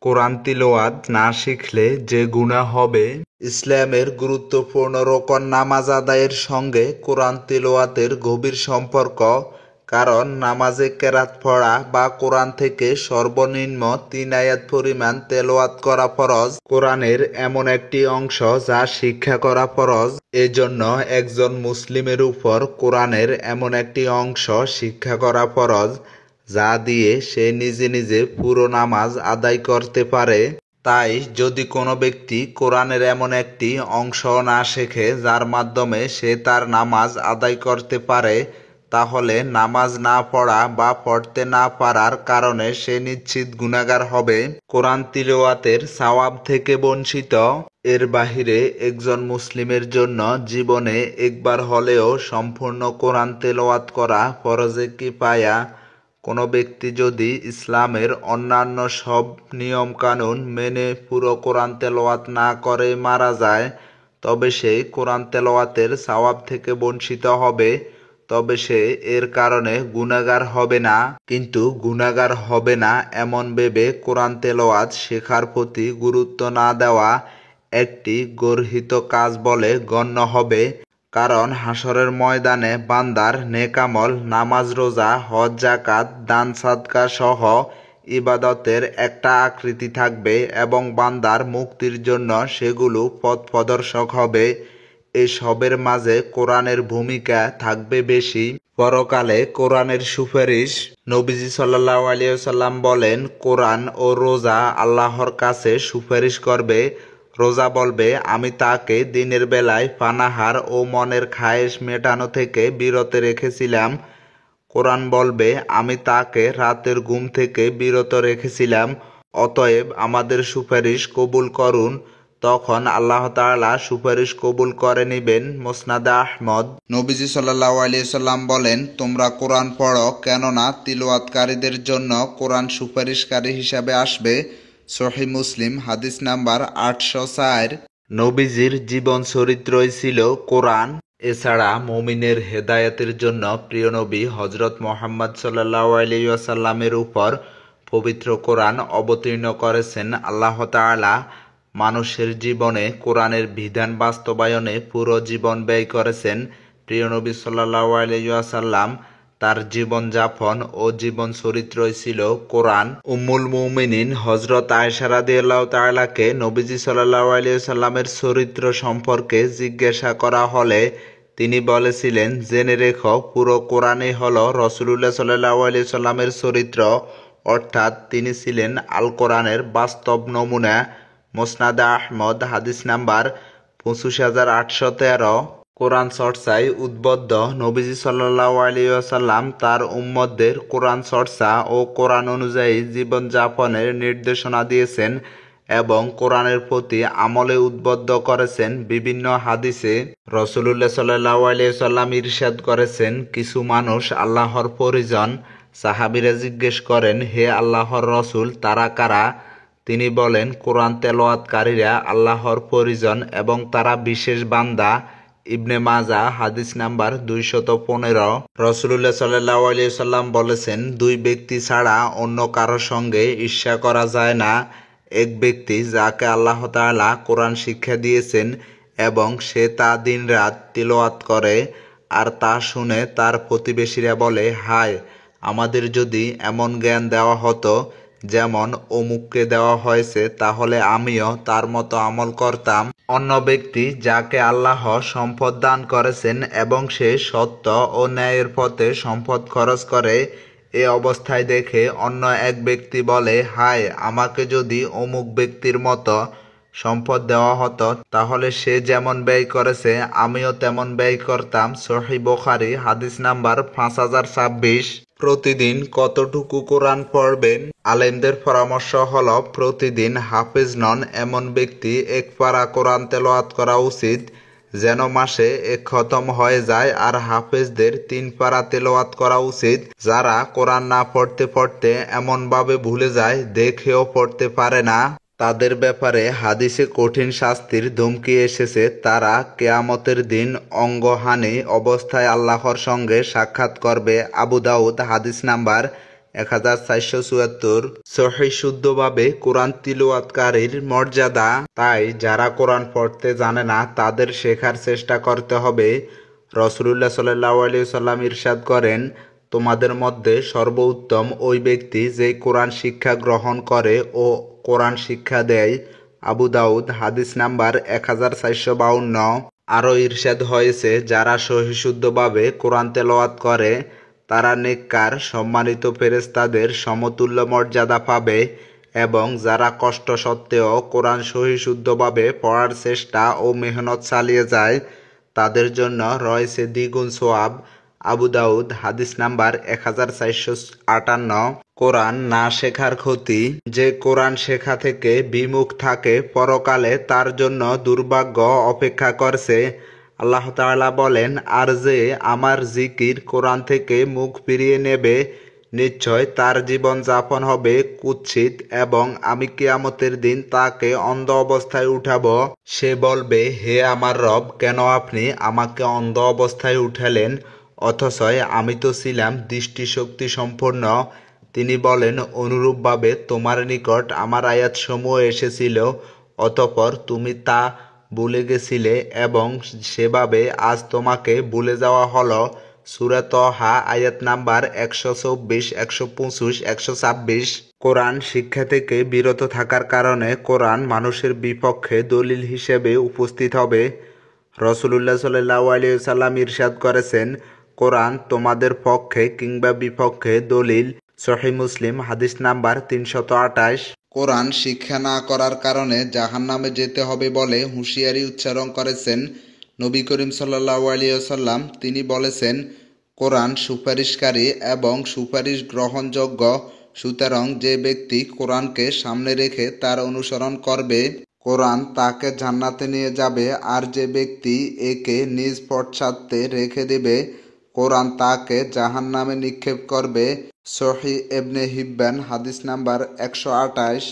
কোরআন তিলাওয়াত না শিখলে যে গুনাহ হবে। ইসলামের গুরুত্বপূর্ণ রোকন নামাজ আদায়ের সঙ্গে কোরআন তিলাওয়াতের গভীর সম্পর্ক। কারণ নামাজে কেরাত পড়া বা কোরআন থেকে সর্বনিম্ন ৩ আয়াত পরিমাণ তেলাওয়াত করা ফরজ। কোরআনের এমন একটি অংশ যা শিক্ষা করা ফরজ। এজন্য একজন মুসলিমের উপর কোরআনের এমন একটি অংশ শিক্ষা করা ফরজ যা দিয়ে সে নিজে নিজে পুরো নামাজ আদায় করতে পারে। তাই যদি কোনো ব্যক্তি কোরআনের এমন একটি অংশ না শেখে যার মাধ্যমে সে তার নামাজ আদায় করতে পারে, তাহলে নামাজ না পড়া বা পড়তে না পারার কারণে সে নিশ্চিত গুনাহগার হবে, কোরআন তিলাওয়াতের সওয়াব থেকে বঞ্চিত। এর বাহিরে একজন মুসলিমের জন্য জীবনে একবার হলেও সম্পূর্ণ কোরআন তেলাওয়াত করা ফরজে কিফায়া। কোনো ব্যক্তি যদি ইসলামের অন্যান্য সব নিয়মকানুন মেনে পুরো কোরআন তেলাওয়াত না করে মারা যায়, তবে সে কোরআন তেলাওয়াতের সওয়াব থেকে বঞ্চিত হবে। তবে সে এর কারণে গুনাহগার হবে না। কিন্তু গুনাহগার হবে না এমন ভেবে কোরআন তেলাওয়াত শেখার প্রতি গুরুত্ব না দেওয়া একটি গর্হিত কাজ বলে গণ্য হবে। কারণ হাশরের ময়দানে বান্দার নেক আমল, নামাজ, রোজা, হজ, যাকাত, দান সাদকা সহ ইবাদতের একটা আকৃতি থাকবে এবং বান্দার মুক্তির জন্য সেগুলো পথ প্রদর্শক হবে। এসবের মাঝে কোরআনের ভূমিকা থাকবে বেশি। পরকালে কোরআনের সুপারিশ। নবীজি সাল্লাল্লাহু আলাইহি ওয়াসাল্লাম বলেন, কোরআন ও রোজা আল্লাহর কাছে সুপারিশ করবে। রোজা বলবে, আমি তাকে দিনের বেলায় পানাহার ও মনের খায়েশ মেটানো থেকে বিরত রেখেছিলাম। কোরআন বলবে, আমি তাকে রাতের ঘুম থেকে বিরত রেখেছিলাম। অতএব আমাদের সুপারিশ কবুল করুন। তখন আল্লাহ তাআলা সুপারিশ কবুল করে নিবেন। মুসনাদে আহমদ। নবীজি সাল্লাল্লাহু আলাইহি সাল্লাম বলেন, তোমরা কোরআন পড়ো, কেননা তিলাওয়াতকারীদের জন্য কোরআন সুপারিশকারী হিসাবে আসবে। সহিহ মুসলিম, হাদিস নাম্বার ৮০৪। নবীজির জীবন চরিত্রই ছিল কোরআন। এছাড়া মুমিনের হেদায়েতের জন্য প্রিয় নবী হযরত মুহাম্মদ সাল্লাল্লাহু আলাইহি ওয়াসাল্লামের উপর পবিত্র কোরআন অবতীর্ণ করেছেন আল্লাহ তাআলা। মানুষের জীবনে কোরআনের বিধান বাস্তবায়নে পুরো জীবন ব্যয় করেছেন প্রিয় নবী সাল্লাল্লাহু আলাইহি ওয়াসাল্লাম। তার জীবনযাপন ও জীবন চরিত্রই ছিল কোরআন। উম্মুল মুমিনিন হযরত আয়েশা রাদিয়াল্লাহু তাআলাকে নবীজি সাল্লাল্লাহু আলাইহি ওয়াসাল্লামের চরিত্র সম্পর্কে জিজ্ঞাসা করা হলে তিনি বলেছিলেন, জেনে রেখো, পুরো কোরআনই হলো রাসূলুল্লাহ সাল্লাল্লাহু আলাইহি ওয়াসাল্লামের চরিত্র, অর্থাৎ তিনি ছিলেন আল কোরআনের বাস্তব নমুনা। মুসনাদে আহমদ, হাদিস নাম্বার ২৫,৮১৩। কোরআন চর্চায় উদ্বুদ্ধ নবীজি সাল্লাল্লাহু আলাইহি ওয়াসাল্লাম তার উম্মতদের কোরআন চর্চা ও কোরআন অনুযায়ী জীবনযাপনের নির্দেশনা দিয়েছেন এবং কোরআনের প্রতি আমলে উদ্বুদ্ধ করেছেন। বিভিন্ন হাদিসে রাসূলুল্লাহ সাল্লাল্লাহু আলাইহি ওয়াসাল্লাম ইরশাদ করেছেন, কিছু মানুষ আল্লাহর পরিজন। সাহাবীরা জিজ্ঞেস করেন, হে আল্লাহর রাসূল, তারা কারা? তিনি বলেন, কোরআন তেলাওয়াতকারীরা আল্লাহর পরিজন এবং তারা বিশেষ বান্দা। ইবনে মাজাহ, হাদিস নাম্বার ২১৫। রাসূলুল্লাহ সাল্লাল্লাহু আলাইহি ওয়াসাল্লাম বলেছেন, দুই ব্যক্তি ছাড়া অন্য কারো সঙ্গে ঈর্ষা করা যায় না। এক ব্যক্তি যাকে আল্লাহ তাআলা কোরআন শিক্ষা দিয়েছেন এবং সে তা দিনরাত তিলাওয়াত করে, আর তা শুনে তার প্রতিবেশীরা বলে, হায়, আমাদের যদি এমন জ্ঞান দেওয়া হতো যেমন অমুককে দেওয়া হয়েছে, তাহলে আমিও তার মতো আমল করতাম। অন্য ব্যক্তি যাকে আল্লাহ সম্পদ দান করেছেন এবং সে সত্য ও ন্যায়ের পথে সম্পদ খরচ করে, এ অবস্থায় দেখে অন্য এক ব্যক্তি বলে, হায়, আমাকে যদি অমুক ব্যক্তির মতো সম্পদ দেওয়া হতো, তাহলে সে যেমন ব্যয় করেছে আমিও তেমন ব্যয় করতাম। সহিহ বুখারী, হাদিস নাম্বার ৫০২৬। প্রতিদিন কতটুকু কোরআন পড়বেন? আলেমদের পরামর্শ হলো, প্রতিদিন হাফেজ নন এমন ব্যক্তি এক পারা কোরআন তেলাওয়াত করা উচিত, যেন মাসে এক খতম হয়ে যায়। আর হাফেজদের ৩ পারা তেলাওয়াত করা উচিত। যারা কোরআন না পড়তে পড়তে এমনভাবে ভুলে যায় দেখেও পড়তে পারে না, তাদের ব্যাপারে হাদিসে কঠিন শাস্তির ধমকি এসেছে। তারা কিয়ামতের দিন অঙ্গহানি অবস্থায় আল্লাহর সঙ্গে সাক্ষাৎ করবে। আবু দাউদ, হাদিস নাম্বার 1474। সহিহ শুদ্ধভাবে কোরআন তিলাওয়াতকারীর মর্যাদা। তাই যারা কোরআন পড়তে জানে না তাদের শেখার চেষ্টা করতে হবে। রাসূলুল্লাহ সাল্লাল্লাহু আলাইহি ওয়াসাল্লাম ইরশাদ করেন, তোমাদের মধ্যে সর্বোত্তম ওই ব্যক্তি যে কোরআন শিক্ষা গ্রহণ করে ও কোরআন শিক্ষা দেয়। আবু দাউদ হাদিস নাম্বার 1452। আরও ইরশাদ হয়েছে, যারা সহিশুদ্ধভাবে কোরআন তেলাওয়াত করে তারা নেককার সম্মানিত ফেরেশতাদের সমতুল্য মর্যাদা পাবে এবং যারা কষ্ট সত্ত্বেও কোরআন সহিশুদ্ধভাবে পড়ার চেষ্টা ও মেহনত চালিয়ে যায় তাদের জন্য রয়েছে দ্বিগুণ সওয়াব। আবু দাউদ হাদিস নাম্বার 1458। কোরআন না শেখার ক্ষতি। যে কোরআন শেখা থেকে বিমুখ থাকে পরকালে তার জন্য দুর্ভাগ্য অপেক্ষা করছে। আল্লাহ তাআলা বলেন, আর যে আমার জিকির কোরআন থেকে মুখ ফিরিয়ে নেবে নিশ্চয় তার জীবন যাপন হবে কুৎসিত এবং আমি কিয়ামতের দিন তাকে অন্ধ অবস্থায় উঠাবো। সে বলবে, হে আমার রব, কেন আপনি আমাকে অন্ধ অবস্থায় উঠালেন অথচ আমি তো ছিলাম দৃষ্টিশক্তি সম্পন্ন। তিনি বলেন, অনুরূপভাবে তোমার নিকট আমার আয়াতসমূহ এসেছিল অতঃপর তুমি তা ভুলে গেছিলে এবং সেভাবে আজ তোমাকে ভুলে যাওয়া হলো। সূরা তহা আয়াত নাম্বার 124, 125, 126। কোরআন শিক্ষা থেকে বিরত থাকার কারণে কোরআন মানুষের বিপক্ষে দলিল হিসেবে উপস্থিত হবে। রাসূলুল্লাহ সাল্লাল্লাহু আলাইহি ওয়াসাল্লাম ইরশাদ করেছেন, কোরআন তোমাদের পক্ষে কিংবা বিপক্ষে দলিল। সহিহ মুসলিম হাদিস নাম্বার 328। কোরআন শিক্ষা না করার কারণে জাহান্নামে যেতে হবে বলে হুঁশিয়ারি উচ্চারণ করেছেন নবী করিম সাল্লাল্লাহু আলাইহি ওয়াসাল্লাম। তিনি বলেছেন, কোরআন সুপারিশকারী এবং সুপারিশ গ্রহণযোগ্য, সুতরাং যে ব্যক্তি কোরআনকে সামনে রেখে তার অনুসরণ করবে কোরআন তাকে জান্নাতে নিয়ে যাবে, আর যে ব্যক্তি একে নিজ পশ্চাতে রেখে দেবে কোরআন তাকে জাহান্নামে নিক্ষেপ করবে। সহিহ ইবনে হিব্বান হাদিস নাম্বার 128।